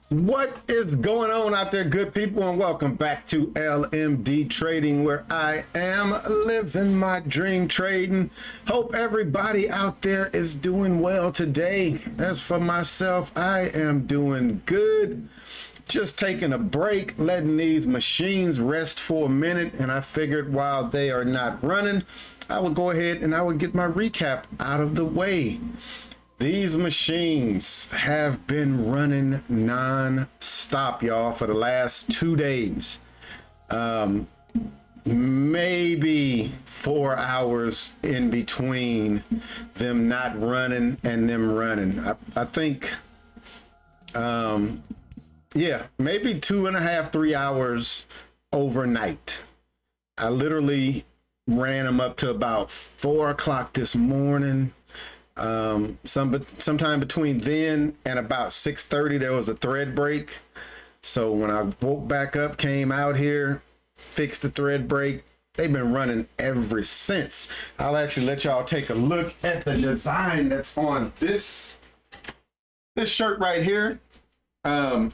What is going on out there, good people, and welcome back to LMD Trading, where I am living my dream trading. Hope everybody out there is doing well today. As for myself, I am doing good. Just taking a break, letting these machines rest for a minute, and I figured while they are not running, I would go ahead and I would get my recap out of the way. These machines have been running non-stop, y'all, for the last 2 days. Maybe 4 hours in between them not running and them running. I think, yeah, maybe 2.5, 3 hours overnight. I literally ran them up to about 4 o'clock this morning. Sometime between then and about 6:30 there was a thread break. So when I woke back up, came out here, fixed the thread break, they've been running ever since. I'll actually let y'all take a look at the design that's on this shirt right here. That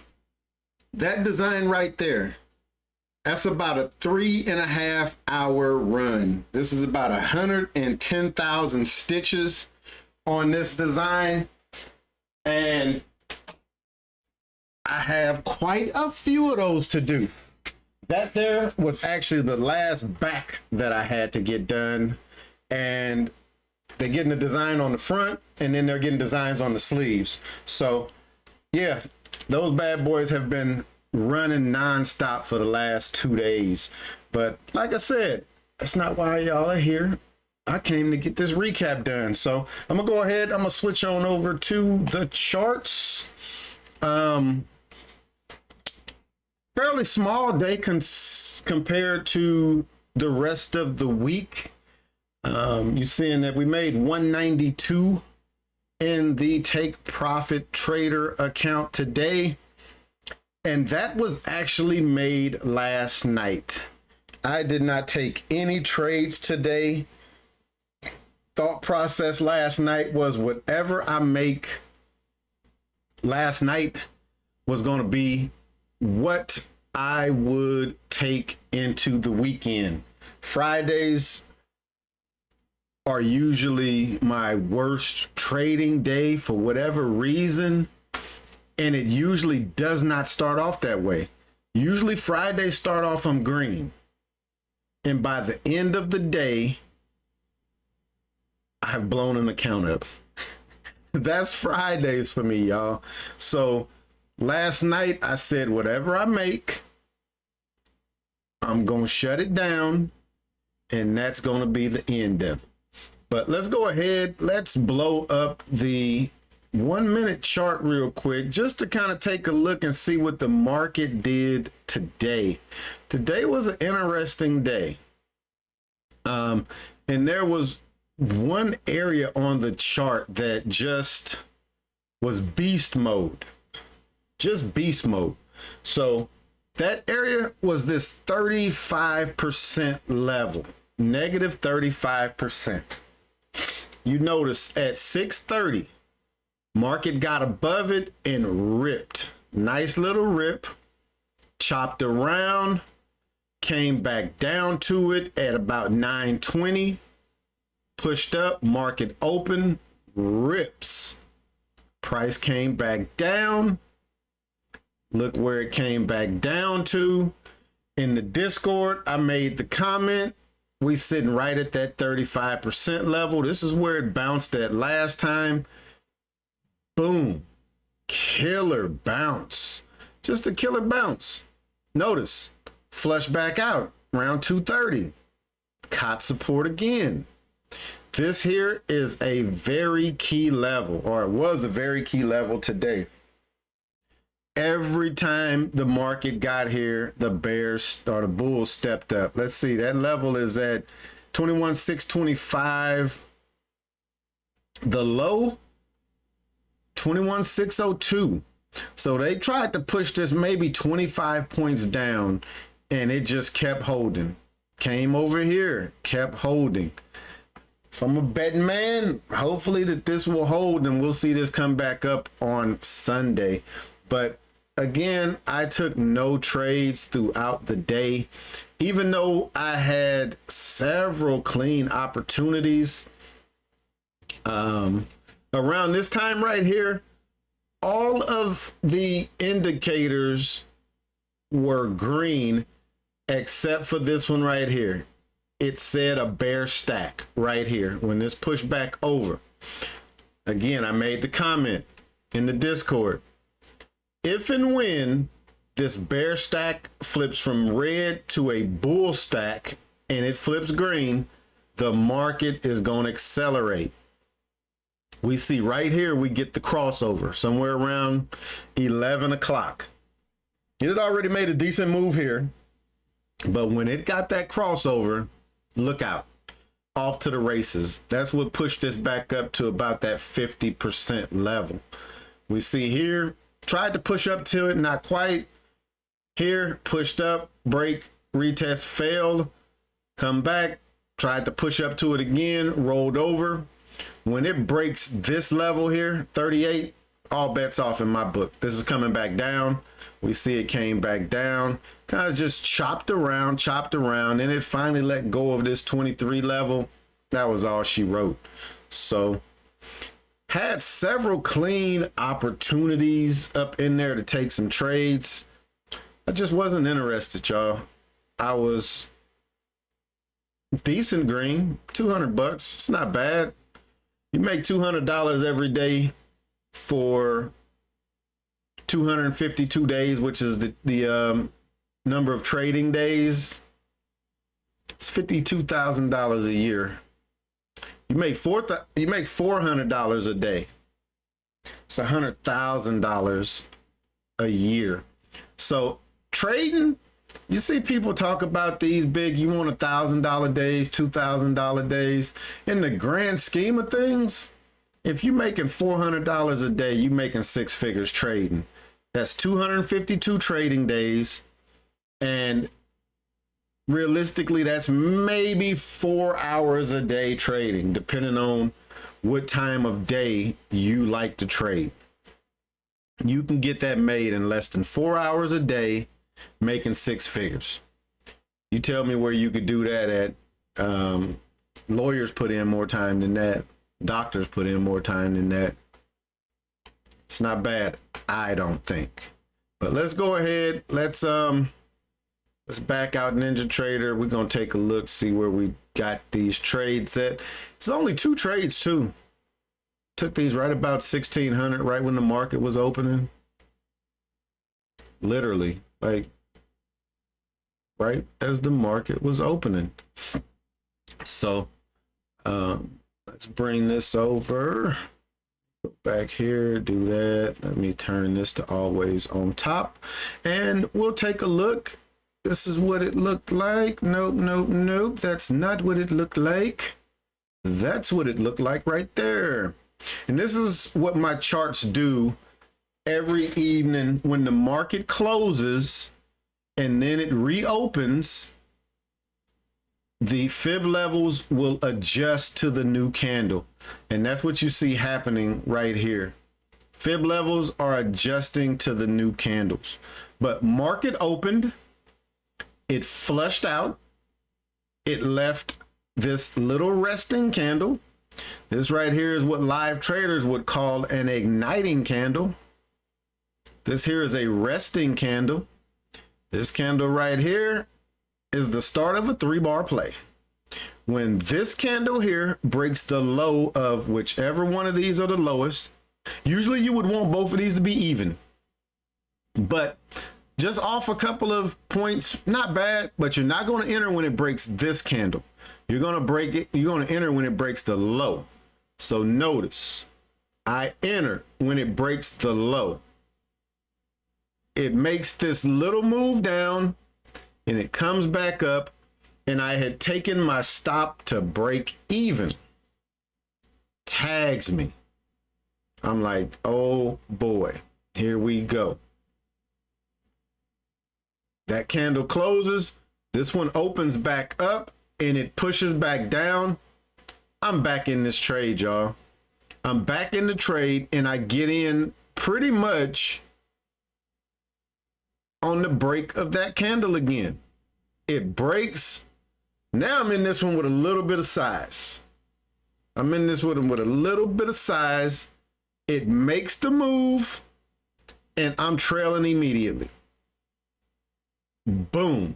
design right there, that's about a 3.5 hour run. This is about 110,000 stitches on this design, and I have quite a few of those to do. That there was actually the last back that I had to get done, and they're getting the design on the front, and then they're getting designs on the sleeves. So yeah, those bad boys have been running non-stop for the last 2 days. But like I said, that's not why y'all are here. I came to get this recap done. So I'm gonna go ahead, I'm gonna switch on over to the charts. Fairly small day compared to the rest of the week. You're seeing that we made 192 in the take profit trader account today, and that was actually made last night. I did not take any trades today. Thought process last night was whatever I make last night was going to be what I would take into the weekend. Fridays are usually my worst trading day for whatever reason, and it usually does not start off that way. Usually Fridays start off on green, and by the end of the day I have blown an account up. That's Fridays for me, y'all. So last night I said, whatever I make, I'm going to shut it down, and that's going to be the end of it. But let's go ahead. Let's blow up the 1 minute chart real quick, just to kind of take a look and see what the market did today. Today was an interesting day. And there was one area on the chart that just was beast mode, just beast mode. So that area was this 35% level, negative 35%. You notice at 6:30, market got above it and ripped. Nice little rip, chopped around, came back down to it at about 9:20. Pushed up, market open, rips. Price came back down. Look where it came back down to. In the Discord, I made the comment. We sitting right at that 35% level. This is where it bounced at last time. Boom. Killer bounce. Just a killer bounce. Notice, flush back out around 230. Caught support again. This here is a very key level, or it was a very key level today. Every time the market got here, the bears or the bulls stepped up. Let's see, that level is at 21,625. The low, 21,602. So they tried to push this maybe 25 points down, and it just kept holding. Came over here, kept holding. From a betting man, hopefully that this will hold and we'll see this come back up on Sunday. But again, I took no trades throughout the day, even though I had several clean opportunities. Around this time right here, all of the indicators were green except for this one right here. It said a bear stack right here when this pushed back over. Again, I made the comment in the Discord. If and when this bear stack flips from red to a bull stack and it flips green, the market is going to accelerate. We see right here, we get the crossover somewhere around 11 o'clock. It had already made a decent move here, but when it got that crossover, look out, off to the races. That's what pushed this back up to about that 50% level. We see here, tried to push up to it, not quite. Here, pushed up, break, retest, failed, come back, tried to push up to it again, rolled over. When it breaks this level here, 38, all bets off in my book. This is coming back down. We see it came back down, kind of just chopped around, and it finally let go of this 23 level. That was all she wrote. So had several clean opportunities up in there to take some trades. I just wasn't interested, y'all. I was decent green, 200 bucks. It's not bad. You make $200 every day for 252 days, which is the number of trading days. It's $52,000 a year. You make $400 a day. It's $100,000 a year. So trading, you see people talk about these big, you want $1,000 days, $2,000 days. In the grand scheme of things, if you're making $400 a day, you're making six figures trading. That's 252 trading days. And realistically, that's maybe 4 hours a day trading, depending on what time of day you like to trade. You can get that made in less than 4 hours a day, making six figures. You tell me where you could do that at. Lawyers put in more time than that. Doctors put in more time than that. It's not bad, I don't think. But let's go ahead. Let's back out Ninja Trader. We're gonna take a look, see where we got these trades at. It's only two trades too. Took these right about 1600, right when the market was opening. Literally, like right as the market was opening. So let's bring this over. Go back here, do that. Let me turn this to always on top, and we'll take a look. This is what it looked like. Nope, nope, nope. That's not what it looked like. That's what it looked like right there. And this is what my charts do every evening when the market closes and then it reopens. The fib levels will adjust to the new candle. And that's what you see happening right here. Fib levels are adjusting to the new candles. But market opened. It flushed out. It left this little resting candle. This right here is what live traders would call an igniting candle. This here is a resting candle. This candle right here is the start of a 3-bar play. When this candle here breaks the low of whichever one of these are the lowest, usually you would want both of these to be even. But just off a couple of points, not bad, but you're not going to enter when it breaks this candle. You're going to break it. You're going to enter when it breaks the low. So notice, I enter when it breaks the low. It makes this little move down and it comes back up, and I had taken my stop to break even. Tags me. I'm like, oh boy, here we go. That candle closes. This one opens back up and it pushes back down. I'm back in this trade, y'all. I'm back in the trade, and I get in pretty much on the break of that candle again. It breaks. Now I'm in this one with a little bit of size. I'm in this one with a little bit of size. It makes the move, and I'm trailing immediately. Boom.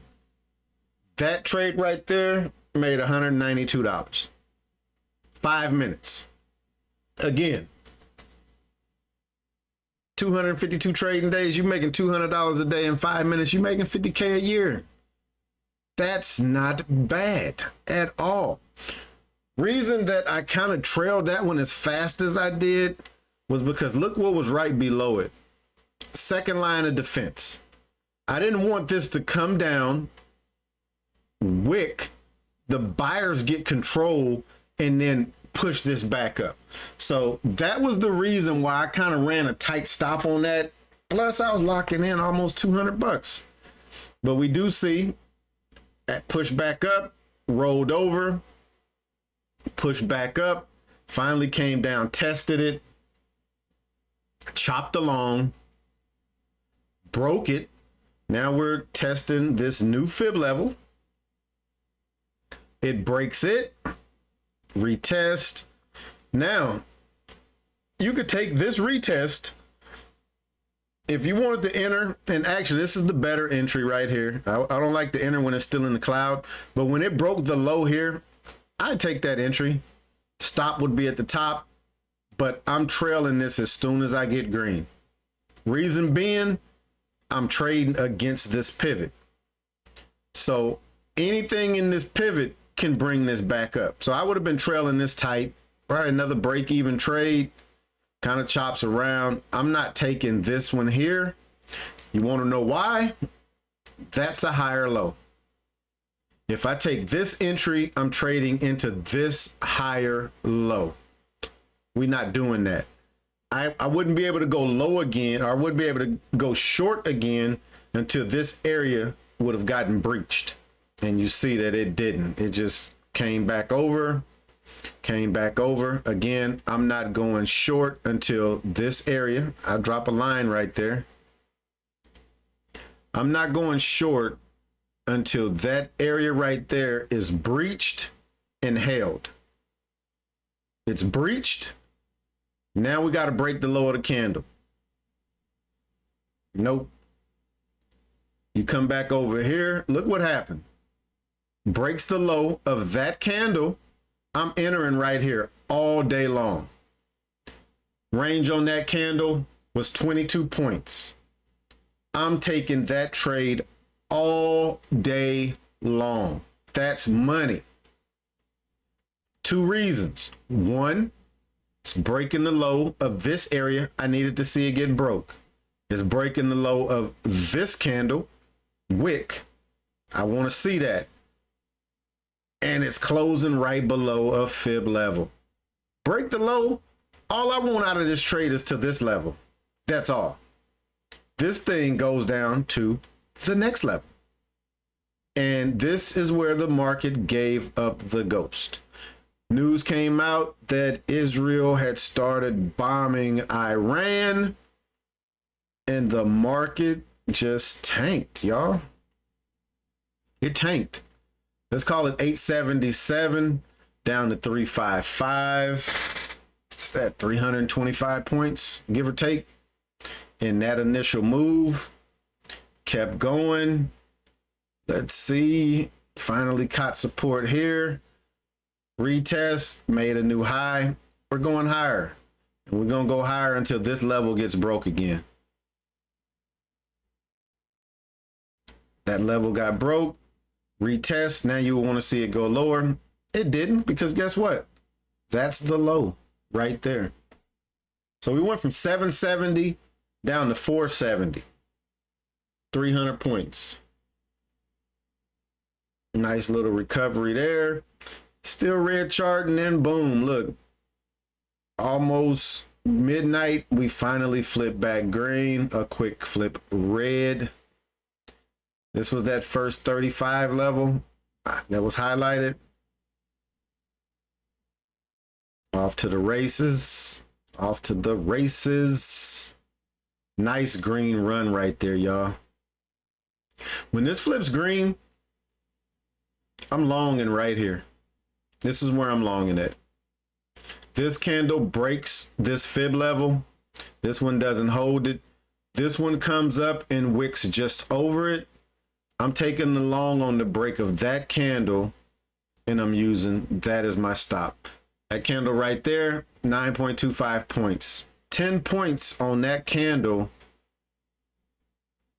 That trade right there made $192. 5 minutes. Again, 252 trading days, you're making $200 a day in 5 minutes. You're making $50K a year. That's not bad at all. Reason that I kind of trailed that one as fast as I did was because look what was right below it. Second line of defense. I didn't want this to come down, wick, the buyers get control, and then push this back up. So that was the reason why I kind of ran a tight stop on that. Plus I was locking in almost $200. But we do see that push back up, rolled over, pushed back up, finally came down, tested it, chopped along, broke it. Now we're testing this new fib level. It breaks it, retest. Now you could take this retest if you wanted to enter, and actually this is the better entry right here. I don't like to enter when it's still in the cloud, but when it broke the low here, I'd take that entry. Stop would be at the top, but I'm trailing this as soon as I get green. Reason being, I'm trading against this pivot. So anything in this pivot can bring this back up. So I would have been trailing this tight, probably another break even trade, kind of chops around. I'm not taking this one here. You want to know why? That's a higher low. If I take this entry, I'm trading into this higher low. We're not doing that. I wouldn't be able to go low again, or I wouldn't be able to go short again until this area would have gotten breached. And you see that it didn't. It just came back over, came back over. Again, I'm not going short until this area. I'll drop a line right there. I'm not going short until that area right there is breached and held. It's breached. Now we got to break the low of the candle. Nope. You come back over here. Look what happened. Breaks the low of that candle. I'm entering right here all day long. Range on that candle was 22 points. I'm taking that trade all day long. That's money. Two reasons. One, it's breaking the low of this area. I needed to see it get broke. It's breaking the low of this candle, wick. I want to see that. And it's closing right below a fib level. Break the low. All I want out of this trade is to this level. That's all. This thing goes down to the next level. And this is where the market gave up the ghost. News came out that Israel had started bombing Iran, and the market just tanked, y'all. It tanked. Let's call it 877 down to 355. It's that 325 points, give or take. And that initial move kept going. Let's see. Finally caught support here. Retest, made a new high. We're going higher. And we're going to go higher until this level gets broke again. That level got broke. Retest. Now you want to see it go lower. It didn't, because guess what? That's the low right there. So we went from 770 down to 470. 300 points. Nice little recovery there. Still red chart, and then boom, look. Almost midnight, we finally flipped back green. A quick flip red. This was that first 35 level that was highlighted. Off to the races. Off to the races. Nice green run right there, y'all. When this flips green, I'm longing right here. This is where I'm longing at. This candle breaks this fib level. This one doesn't hold it. This one comes up and wicks just over it. I'm taking the long on the break of that candle, and I'm using that as my stop. That candle right there, 9.25 points. 10 points on that candle.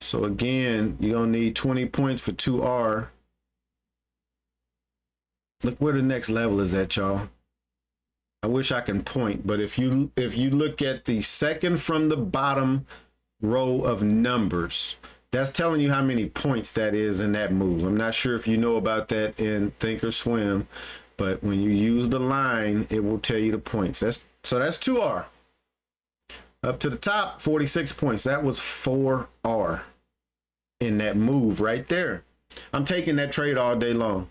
So again, you're gonna need 20 points for 2R. Look where the next level is at, y'all. I wish I can point, but if you look at the second from the bottom row of numbers, that's telling you how many points that is in that move. I'm not sure if you know about that in Thinkorswim, but when you use the line, it will tell you the points. So that's 2R. Up to the top, 46 points. That was 4R in that move right there. I'm taking that trade all day long.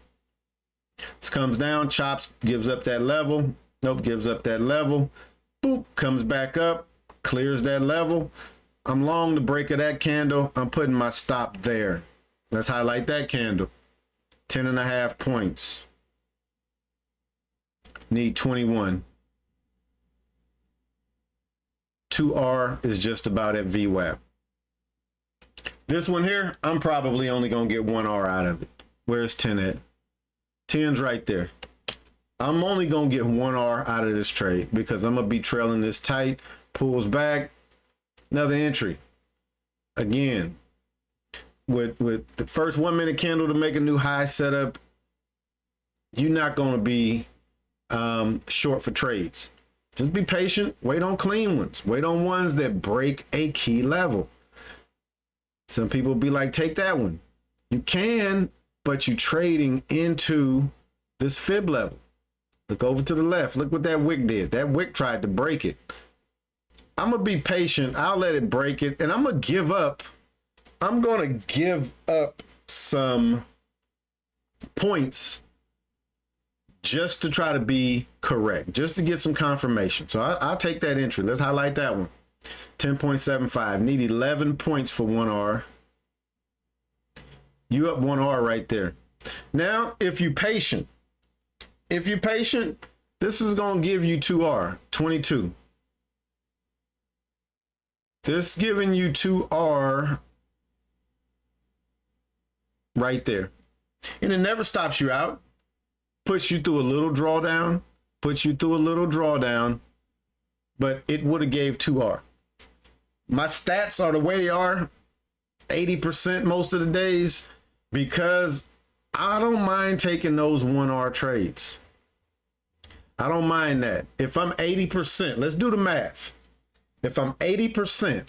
This comes down, chops, gives up that level. Nope, gives up that level. Boop, comes back up, clears that level. I'm long the break of that candle. I'm putting my stop there. Let's highlight that candle. 10.5 points. Need 21. 2R is just about at VWAP. This one here, I'm probably only going to get 1R out of it. Where's 10 at? 10's right there. I'm only going to get 1R out of this trade because I'm going to be trailing this tight. Pulls back. Another entry. Again, with the first 1 minute candle to make a new high setup, you're not going to be short for trades. Just be patient. Wait on clean ones. Wait on ones that break a key level. Some people be like, take that one. You can, but you're trading into this fib level. Look over to the left. Look what that wick did. That wick tried to break it. I'm going to be patient. I'll let it break it. And I'm going to give up. I'm going to give up some points just to try to be correct, just to get some confirmation. So I'll take that entry. Let's highlight that one. 10.75. Need 11 points for 1R. You up 1R right there. Now, if you're patient, this is going to give you 2R, 22. This giving you 2R right there. And it never stops you out. Puts you through a little drawdown, but it would have gave 2R. My stats are the way they are, 80% most of the days, because I don't mind taking those 1R trades. I don't mind that. If I'm 80%, let's do the math. If I'm 80%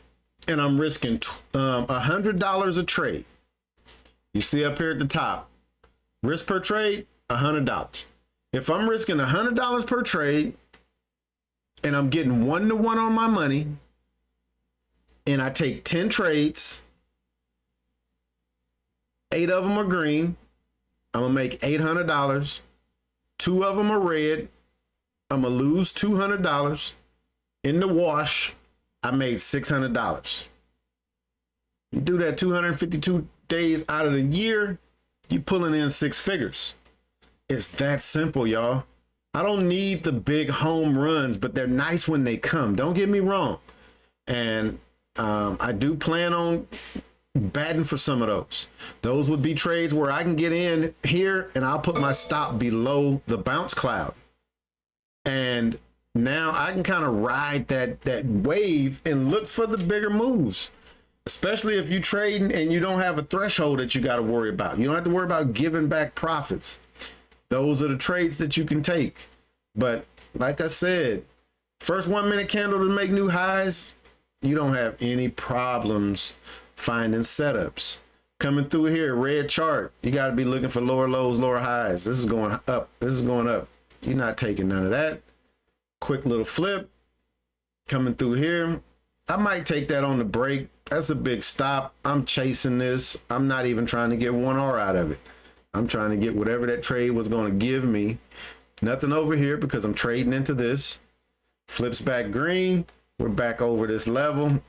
and I'm risking $100 a trade, you see up here at the top, risk per trade, $100. If I'm risking $100 per trade and I'm getting 1-to-1 on my money, and I take 10 trades, 8 of them are green, I'm gonna make $800. 2 of them are red, I'm gonna lose $200. In the wash, I made $600. You do that 252 days out of the year, you pulling in 6 figures. It's that simple, y'all. I don't need the big home runs, but they're nice when they come. Don't get me wrong. And I do plan on batting for some of those. Those would be trades where I can get in here and I'll put my stop below the bounce cloud. And now I can kind of ride that wave and look for the bigger moves. Especially if you're trading and you don't have a threshold that you got to worry about. You don't have to worry about giving back profits. Those are the trades that you can take. But like I said, first 1 minute candle to make new highs, you don't have any problems finding setups. Coming through here, red chart, you got to be looking for lower lows, lower highs. This is going up. This is going up. You're not taking none of that. Quick little flip. Coming through here. I might take that on the break. That's a big stop. I'm chasing this. I'm not even trying to get 1R out of it. I'm trying to get whatever that trade was going to give me. Nothing over here because I'm trading into this. Flips back green. We're back over this level.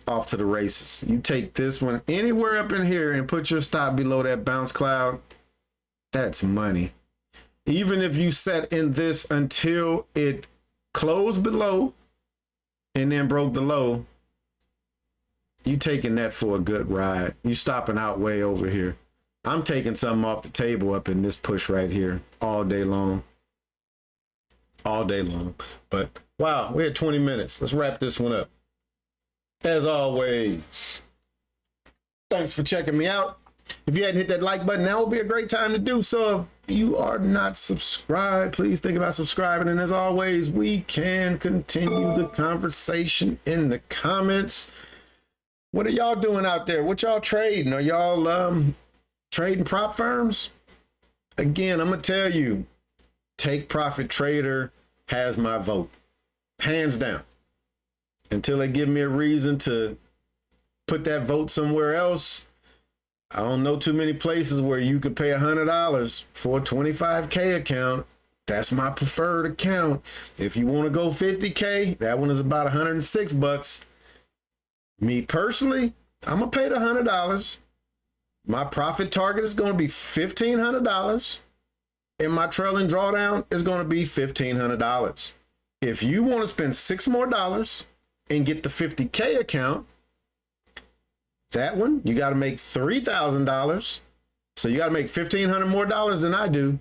off to the races. You take this one anywhere up in here and put your stop below that bounce cloud, that's money. Even if you set in this until it closed below and then broke the low, you taking that for a good ride. You stopping out way over here. I'm taking something off the table up in this push right here all day long. All day long. But wow, we're at 20 minutes. Let's wrap this one up. As always, thanks for checking me out. If you hadn't hit that like button, now would be a great time to do so. If you are not subscribed, please think about subscribing. And as always, we can continue the conversation in the comments. What are y'all doing out there? What y'all trading? Are y'all trading prop firms? Again, I'm gonna tell you, Take Profit Trader has my vote, hands down. Until they give me a reason to put that vote somewhere else, I don't know too many places where you could pay $100 for a 25K account. That's my preferred account. If you want to go 50K, that one is about $106. Me personally, I'm gonna pay the $100. My profit target is gonna be $1,500, and my trailing drawdown is gonna be $1,500. If you want to spend $6 more and get the 50K account, that one you got to make $3,000. So you got to make $1,500 more than I do,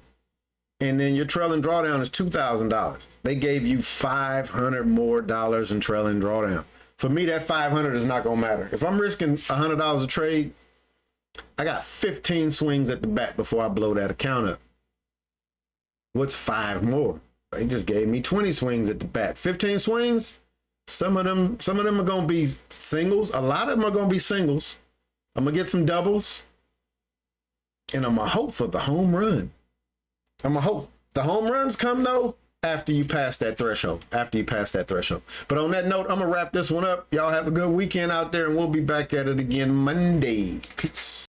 and then your trailing drawdown is $2,000. They gave you $500 more in trailing drawdown. For me, that 500 is not gonna matter. If I'm risking $100 a trade, I got 15 swings at the back before I blow that account up. What's 5 more? They just gave me 20 swings at the back. 15 swings. Some of them are gonna be singles. A lot of them are gonna be singles. I'm gonna get some doubles, and I'm gonna hope for the home run. I'm gonna hope the home runs come though after you pass that threshold. But on that note, I'm gonna wrap this one up. Y'all have a good weekend out there, and we'll be back at it again Monday. Peace.